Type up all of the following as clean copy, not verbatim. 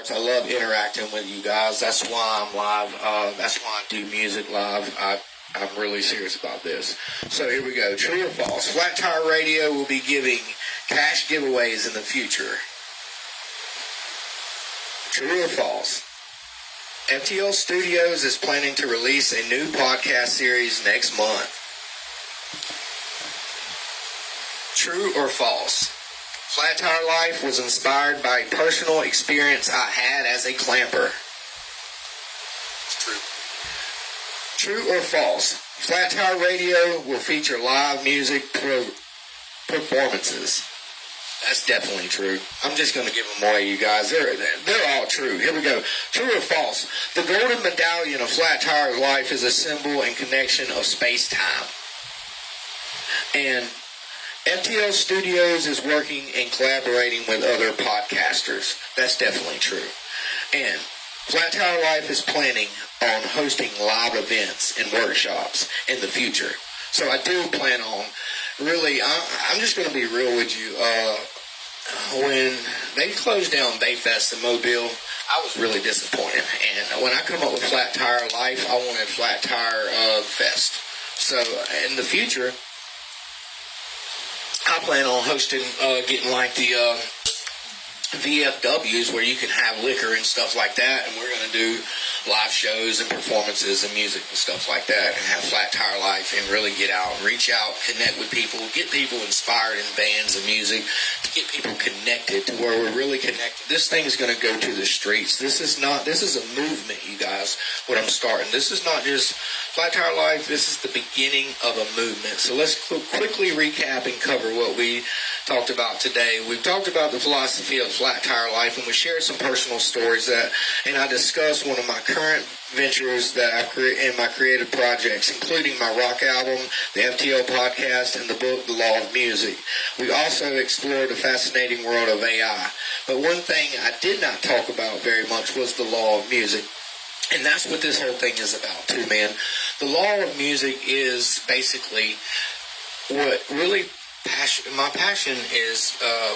I love interacting with you guys. That's why I'm live. That's why I do music live. I'm really serious about this. So here we go. True or false? Flat Tire Radio will be giving cash giveaways in the future. True or false? FTL Studios is planning to release a new podcast series next month. True or false? FlatTireLife was inspired by a personal experience I had as a clamper. True. True or false? Flat Tire Radio will feature live music performances. That's definitely true. I'm just going to give them away, you guys. They're all true. Here we go. True or false? The golden medallion of Flat Tire Life is a symbol and connection of space-time. And FTL Studios is working and collaborating with other podcasters. That's definitely true. And Flat Tire Life is planning on hosting live events and workshops in the future. So I do plan on, really, I'm just going to be real with you. When they closed down Bayfest in Mobile, I was really disappointed. And when I come up with Flat Tire Life, I wanted Flat Tire Fest. So in the future, I plan on hosting, getting like the VFWs where you can have liquor and stuff like that, and we're going to do live shows and performances and music and stuff like that, and have Flat Tire Life and really get out, reach out, connect with people, get people inspired in bands and music, to get people connected to where we're really connected. This thing is going to go to the streets. This is a movement, you guys, what I'm starting. This is not just Flat Tire Life. This is the beginning of a movement. So let's quickly recap and cover what we talked about today. We've talked about the philosophy of Flat Tire Life, and we shared some personal stories and I discussed one of my current ventures that I create in my creative projects, including my rock album, the FTLPødcast, and the book, The Law of Music. We also explored the fascinating world of AI. But one thing I did not talk about very much was the law of music. And that's what this whole thing is about too, man. The law of music is basically what really my passion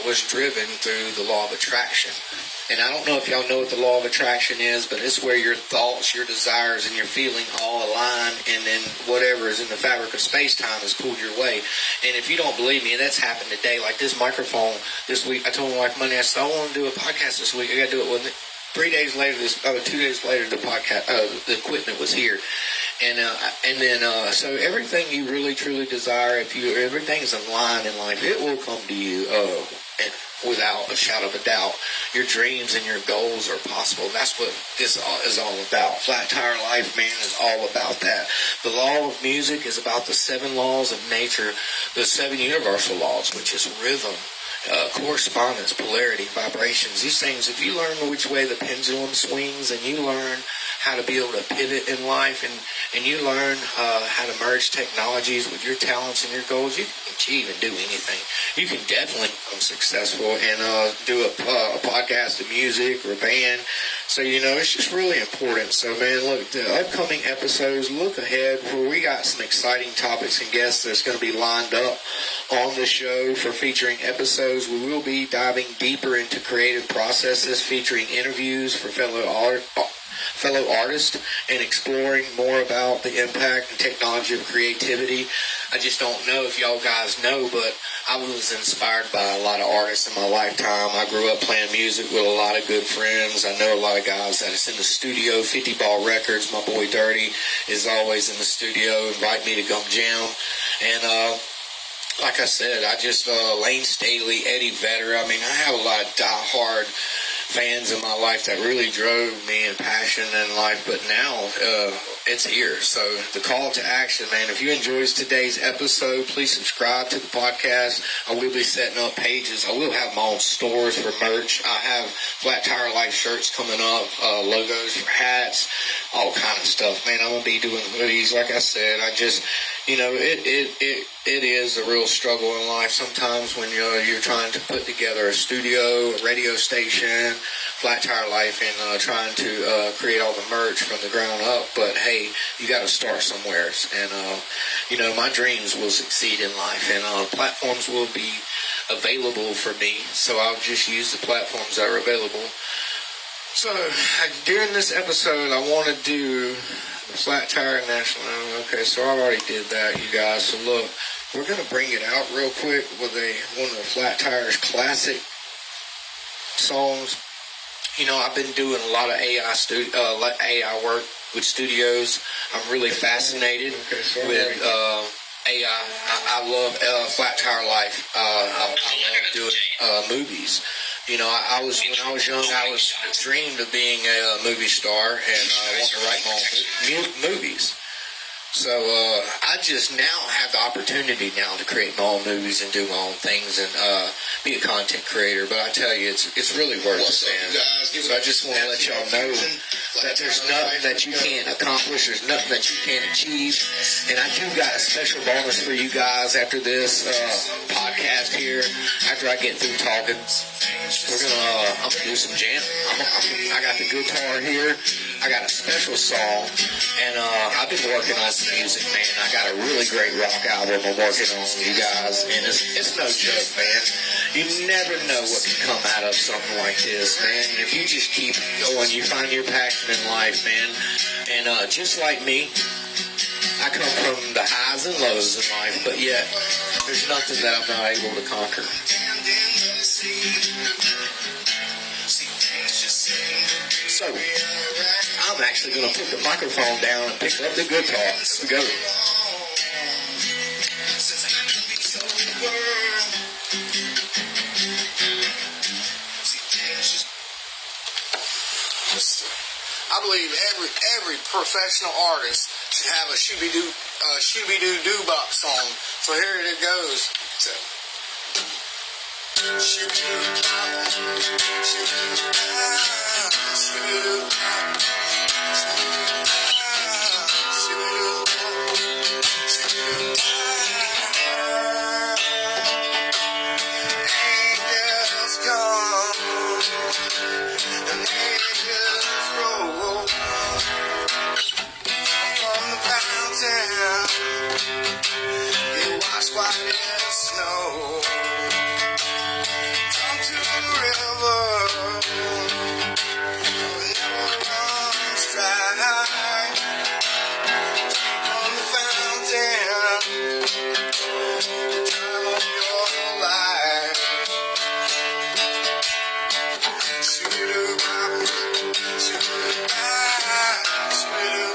was driven through the law of attraction. And I don't know if y'all know what the law of attraction is, but it's where your thoughts, your desires, and your feeling all align, and then whatever is in the fabric of space-time is pulled your way. And if you don't believe me, that's happened today. Like this microphone this week, I told my wife Monday, I said, I want to do a podcast this week. I got to do it with it. 2 days later, the podcast, the equipment was here. And then so everything you really truly desire, everything is in line in life, it will come to you, and without a shadow of a doubt. Your dreams and your goals are possible. That's what this is all about. Flat Tire Life, man, is all about that. The law of music is about the 7 laws of nature, the 7 universal laws, which is rhythm, correspondence, polarity, vibrations. These things, if you learn which way the pendulum swings, and you learn how to be able to pivot in life, and you learn how to merge technologies with your talents and your goals, you can achieve and do anything. You can definitely become successful and do a podcast of music or a band. So, it's just really important. So, man, look, the upcoming episodes, look ahead, where we got some exciting topics and guests that's going to be lined up on the show for featuring episodes. We will be diving deeper into creative processes, featuring interviews for fellow artists, and exploring more about the impact and technology of creativity. I just don't know if y'all guys know, but I was inspired by a lot of artists in my lifetime. I grew up playing music with a lot of good friends. I know a lot of guys that is in the studio. 50 Ball Records, my boy Dirty, is always in the studio, invite me to come jam. And like I said, I just, Lane Staley, Eddie Vedder, I have a lot of diehard fans in my life that really drove me in passion in life, but now it's here. So the call to action, man, if you enjoyed today's episode, please subscribe to the podcast. I will be setting up pages. I will have my own stores for merch. I have Flat Tire Life shirts coming up, logos for hats, all kind of stuff, man. I'm going to be doing hoodies. Like I said, I just, it is a real struggle in life sometimes when you're trying to put together a studio, a radio station, Flat Tire Life, and trying to create all the merch from the ground up. But hey, you got to start somewhere, and my dreams will succeed in life, and platforms will be available for me. So I'll just use the platforms that are available. So, during this episode, I want to do the Flat Tire National Anthem. Okay, so I already did that, you guys. So, look, we're going to bring it out real quick with one of the Flat Tire's classic songs. You know, I've been doing a lot of AI work with studios. I'm really fascinated with AI. I love FlatTireLife. I love doing movies. You know, when I was young, I dreamed of being a movie star and wanting to write my own movies. So I just now have the opportunity now to create my own movies and do my own things and be a content creator. But I tell you, it's really worth it, man. So I just want to let y'all know that there's nothing that you can't accomplish. There's nothing that you can't achieve. And I do got a special bonus for you guys after this podcast here. After I get through talking, I'm gonna do some jam. I got the guitar here. I got a special song, and I've been working on some music, man. I got a really great rock album I'm working on, you guys, and it's no joke, man. You never know what can come out of something like this, man. And if you just keep going, you find your passion in life, man. And just like me, I come from the highs and lows in life, but yet there's nothing that I'm not able to conquer. So, I'm actually going to put the microphone down and pick up the guitar. Let's go. I believe every professional artist should have a shooby-doo-bop song. So here it goes. Angels come and angels roll from the fountain. You wash white as snow. Come to the river, never runs dry. From the fountain, the time of your life. Shoo-doo-bop, shoo-doo-bop, shoo-doo-bop,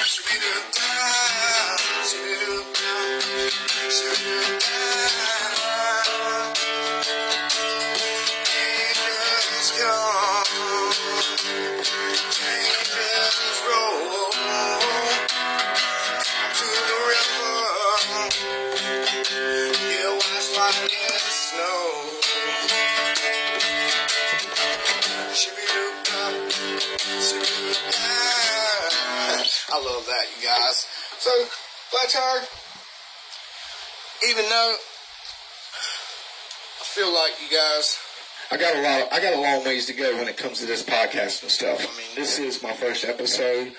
shoo-doo-bop, shoo-doo-bop, shoo-doo-bop. Angels come, angels roll to the river. Yeah, wash white as snow. I love that, you guys. So, Flat Tire, even though I feel like you guys, I got a long ways to go when it comes to this podcast and stuff. I mean, this is my first episode.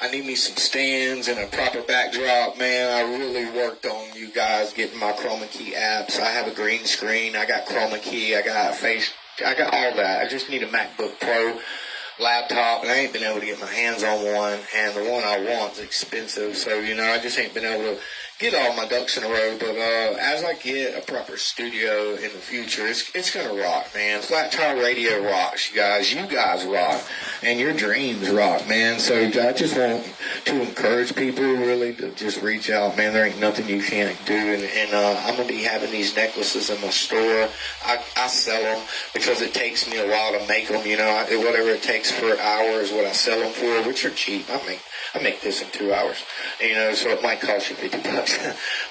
I need me some stands and a proper backdrop, man. I really worked on you guys getting my chroma key apps. I have a green screen. I got chroma key. I got all that. I just need a MacBook Pro laptop, and I ain't been able to get my hands on one, and the one I want is expensive, so, you know, I just ain't been able to get all my ducks in a row. But as I get a proper studio in the future, it's gonna rock, man. Flat Tire Radio rocks, you guys. You guys rock, and your dreams rock, man. So I just want to encourage people really to just reach out, man. There ain't nothing you can't do, and I'm gonna be having these necklaces in my store. I sell them because it takes me a while to make them. You know, whatever it takes for an hour is what I sell them for, which are cheap. I make this in 2 hours, you know, so it might cost you $50.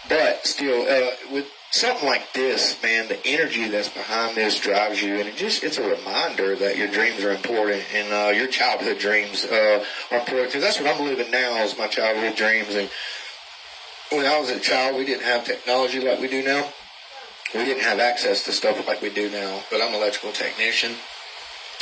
But still, with something like this, man, the energy that's behind this drives you, and it's a reminder that your dreams are important, and your childhood dreams are important, because that's what I'm living now is my childhood dreams. And when I was a child, we didn't have technology like we do now. We didn't have access to stuff like we do now, but I'm an electrical technician.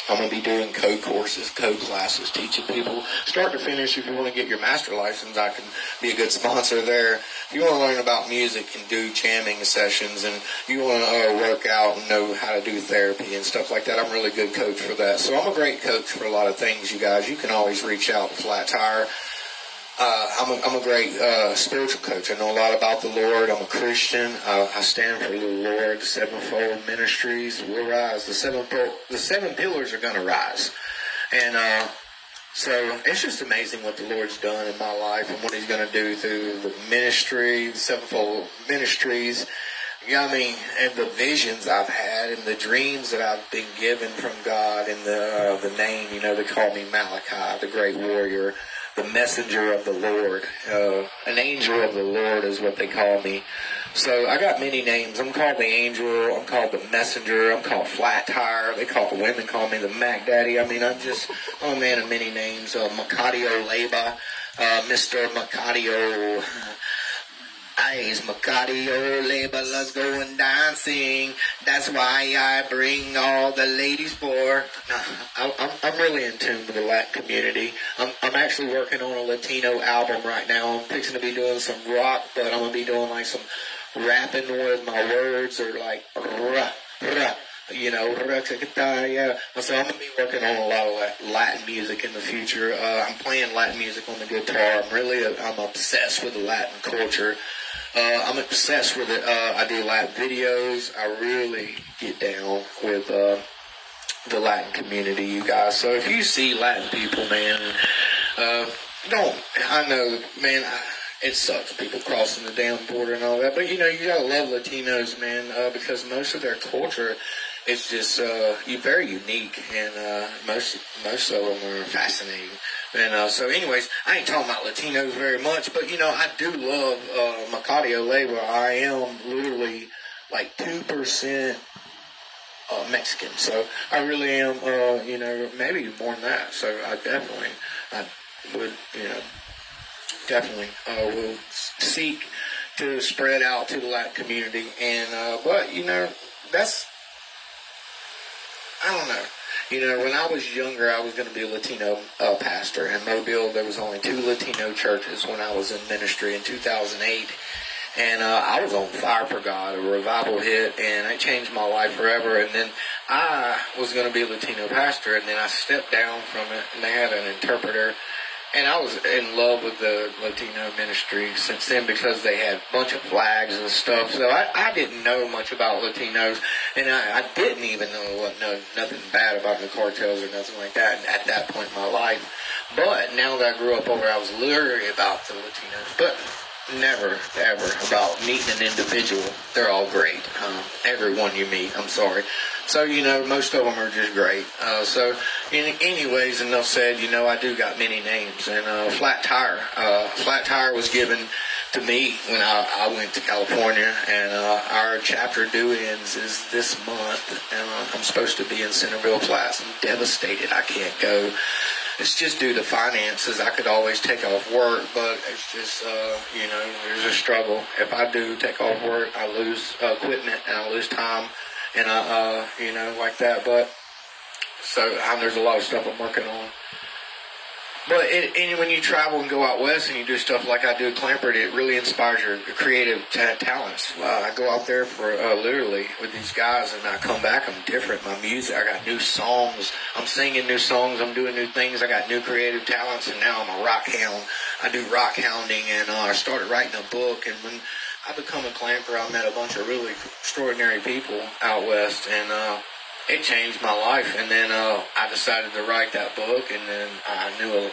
I'm going to be doing code courses, code classes, teaching people start to finish. If you want to get your master license, I can be a good sponsor there. If you want to learn about music and do jamming sessions, and you want to work out and know how to do therapy and stuff like that, I'm a really good coach for that. So I'm a great coach for a lot of things, you guys. You can always reach out to Flat Tire. I'm a great spiritual coach. I know a lot about the Lord. I'm a Christian. I stand for the Lord. The sevenfold ministries will rise. The seven pillars are going to rise. And so it's just amazing what the Lord's done in my life and what He's going to do through the ministry, the sevenfold ministries. Yeah, I mean, and the visions I've had and the dreams that I've been given from God, and the name, they call me Malachi, the great warrior, the messenger of the Lord. An angel of the Lord is what they call me. So I got many names. I'm called the angel. I'm called the messenger. I'm called Flat Tire. Women call me the Mac Daddy. I mean, I'm a man of many names. Macadio Leba, Mr. Macadio. I's Macadio Leba, let's go and dancing. That's why I bring all the ladies for. I'm really in tune with the Latin community. I'm actually working on a Latino album right now. I'm fixing to be doing some rock, but I'm going to be doing like some rapping with my words, or like rah, rah. Yeah. So I'm going to be working on a lot of Latin music in the future. I'm playing Latin music on the guitar. I'm obsessed with the Latin culture. I'm obsessed with it. I do Latin videos. I really get down with the Latin community, you guys. So if you see Latin people, man, I know, man, it sucks, people crossing the damn border and all that. But, you gotta love Latinos, man, because most of their culture is just very unique, and most of them are fascinating. And so anyways, I ain't talking about Latinos very much, but, I do love Macadio Leyva. I am literally like 2% Mexican. So I really am, maybe more than that. So I would, definitely will seek to spread out to the Latin community. And, but, that's, I don't know. When I was younger, I was going to be a Latino pastor. In Mobile, there was only 2 Latino churches when I was in ministry in 2008. And I was on fire for God. A revival hit, and it changed my life forever. And then I was going to be a Latino pastor, and then I stepped down from it, and they had an interpreter. And I was in love with the Latino ministry since then, because they had a bunch of flags and stuff. So I didn't know much about Latinos, and I didn't even know nothing bad about the cartels or nothing like that at that point in my life. But now that I grew up over, I was leery about the Latinos. But never, ever about meeting an individual. They're all great. Everyone you meet, I'm sorry. So, most of them are just great. Anyways, enough said, I do got many names. And Flat Tire. Flat Tire was given to me when I went to California. And our chapter due-ins is this month. And I'm supposed to be in Centerville Flats. I'm devastated I can't go. It's just due to finances. I could always take off work, but it's just, there's a struggle. If I do take off work, I lose equipment and I lose time, and like that. But so there's a lot of stuff I'm working on. But when you travel and go out west and you do stuff like I do at Clamford, it really inspires your creative talents. I go out there for literally with these guys, and I come back, I'm different. My music, I got new songs. I'm singing new songs. I'm doing new things. I got new creative talents, and now I'm a rock hound. I do rock hounding, and I started writing a book. And when I become a Clamper, I met a bunch of really extraordinary people out west, and it changed my life. And then I decided to write that book, and then I knew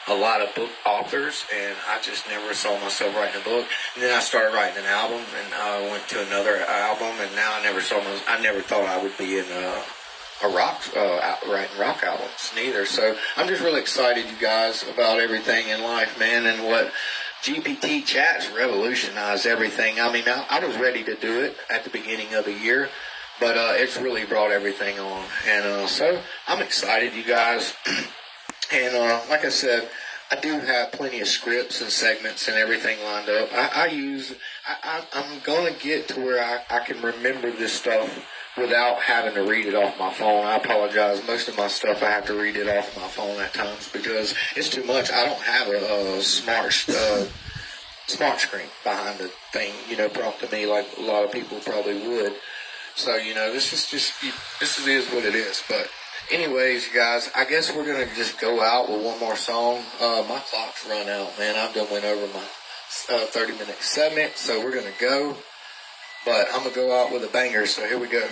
a lot of book authors, and I just never saw myself writing a book. And then I started writing an album, and I went to another album, and now I never thought I would be in writing rock albums neither. So I'm just really excited, you guys, about everything in life, man, and what GPT chats revolutionized everything. I mean, I was ready to do it at the beginning of the year, but it's really brought everything on. And so I'm excited, you guys. And like I said, I do have plenty of scripts and segments and everything lined up. I'm going to get to where I can remember this stuff without having to read it off my phone. I apologize. Most of my stuff I have to read it off my phone at times because it's too much. I don't have a smart screen behind the thing, prompting me like a lot of people probably would. So, this is what it is. But anyways, you guys, I guess we're going to just go out with one more song. My clock's run out, man. I've done went over my 30-minute segment, so we're going to go. But I'm going to go out with a banger, so here we go.